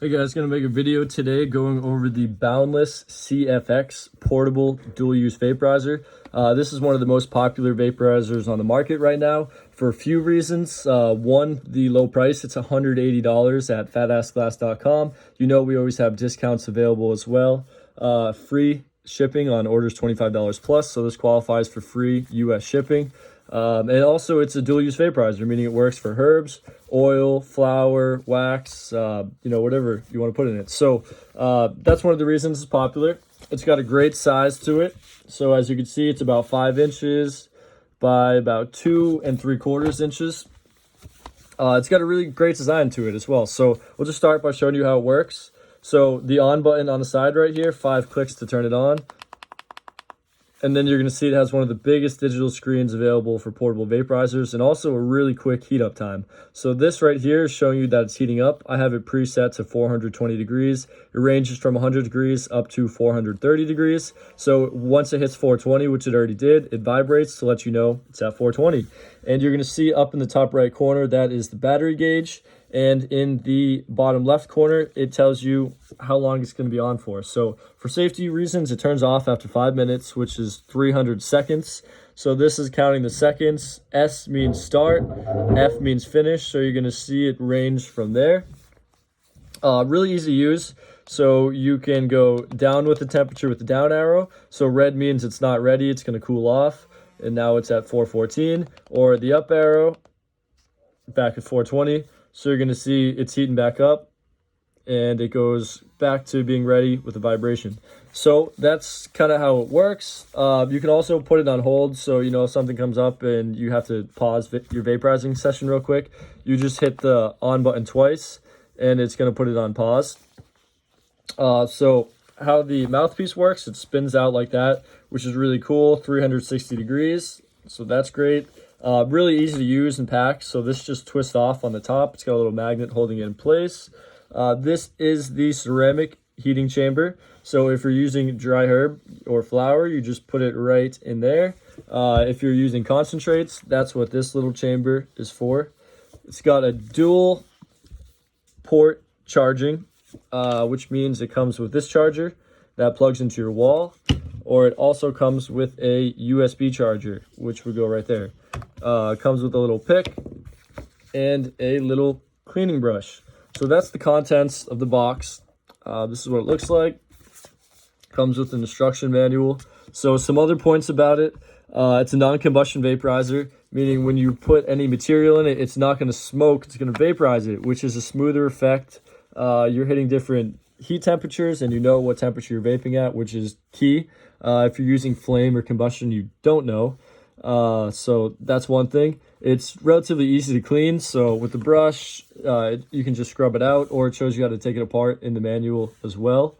Hey guys, gonna make a video today going over the Boundless CFX portable dual-use vaporizer. This is one of the most popular vaporizers on the market right now for a few reasons. One, the low price. It's $180 at fatassglass.com. You know we always have discounts available as well. Free shipping on orders $25 plus, so this qualifies for free US shipping. And also it's a dual-use vaporizer, meaning it works for herbs, oil, flour, wax, whatever you want to put in it. So that's one of the reasons it's popular. It's got a great size to it. So as you can see, it's about 5 inches by about 2 3/4 inches. It's got a really great design to it as well. So we'll just start by showing you how it works. So the on button on the side right here, 5 clicks to turn it on. And then you're going to see it has one of the biggest digital screens available for portable vaporizers and also a really quick heat up time. So this right here is showing you that it's heating up. I have it preset to 420 degrees. It ranges from 100 degrees up to 430 degrees. So once it hits 420, which it already did, it vibrates to let you know it's at 420. And you're going to see up in the top right corner, that is the battery gauge. And in the bottom left corner, it tells you how long it's going to be on for. So for safety reasons, it turns off after 5 minutes, which is 300 seconds. So this is counting the seconds. S means start, F means finish. So you're going to see it range from there. Really easy to use. So you can go down with the temperature with the down arrow. So red means it's not ready, it's going to cool off. And now it's at 414. Or the up arrow, back at 420. So you're going to see it's heating back up and it goes back to being ready with a vibration. So that's kind of how it works. You can also put it on hold. So, if something comes up and you have to pause your vaporizing session real quick, you just hit the on button twice and it's going to put it on pause. So how the mouthpiece works, it spins out like that, which is really cool, 360 degrees. So that's great. Really easy to use and pack. So this just twists off on the top. It's got a little magnet holding it in place. This is the ceramic heating chamber. So if you're using dry herb or flour, you just put it right in there. If you're using concentrates, that's what this little chamber is for. It's got a dual port charging, which means it comes with this charger that plugs into your wall, or it also comes with a USB charger, which would go right there. It comes with a little pick and a little cleaning brush. So that's the contents of the box. This is what it looks like. Comes with an instruction manual. So some other points about it. It's a non-combustion vaporizer, meaning when you put any material in it, it's not going to smoke, it's going to vaporize it, which is a smoother effect. You're hitting different heat temperatures and you know what temperature you're vaping at, which is key. If you're using flame or combustion, you don't know. So that's one thing. It's relatively easy to clean. So with the brush, you can just scrub it out, or it shows you how to take it apart in the manual as well.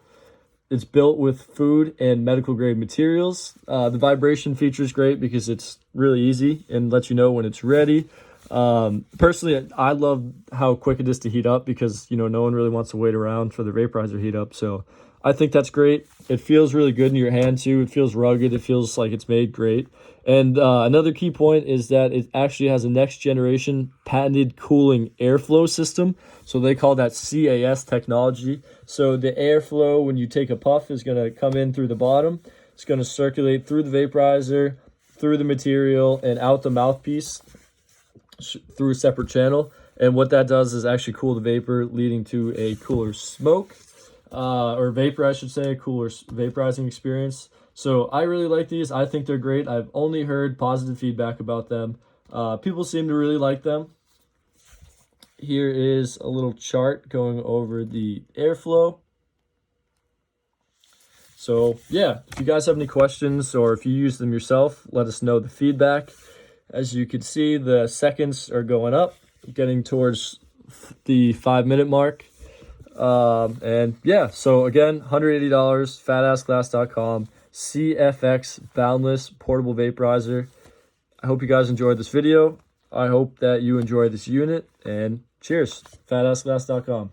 It's built with food and medical grade materials. The vibration feature is great because it's really easy and lets you know when it's ready. Personally, I love how quick it is to heat up because, no one really wants to wait around for the vaporizer heat up. So I think that's great. It feels really good in your hand too. It feels rugged. It feels like it's made great. And another key point is that it actually has a next generation patented cooling airflow system. So they call that CAS technology. So the airflow, when you take a puff, is going to come in through the bottom. It's going to circulate through the vaporizer, through the material, and out the mouthpiece through a separate channel. And what that does is actually cool the vapor, leading to a cooler smoke. Or vapor, I should say, a cooler vaporizing experience. So I really like these. I think they're great. I've only heard positive feedback about them. People seem to really like them. Here is a little chart going over the airflow. So yeah, if you guys have any questions or if you use them yourself, let us know the feedback. As you can see, the seconds are going up, getting towards the 5-minute mark. And yeah, so again, $180, fatassglass.com, CFX Boundless portable vaporizer. I hope you guys enjoyed this video. I hope that you enjoy this unit, and cheers, fatassglass.com.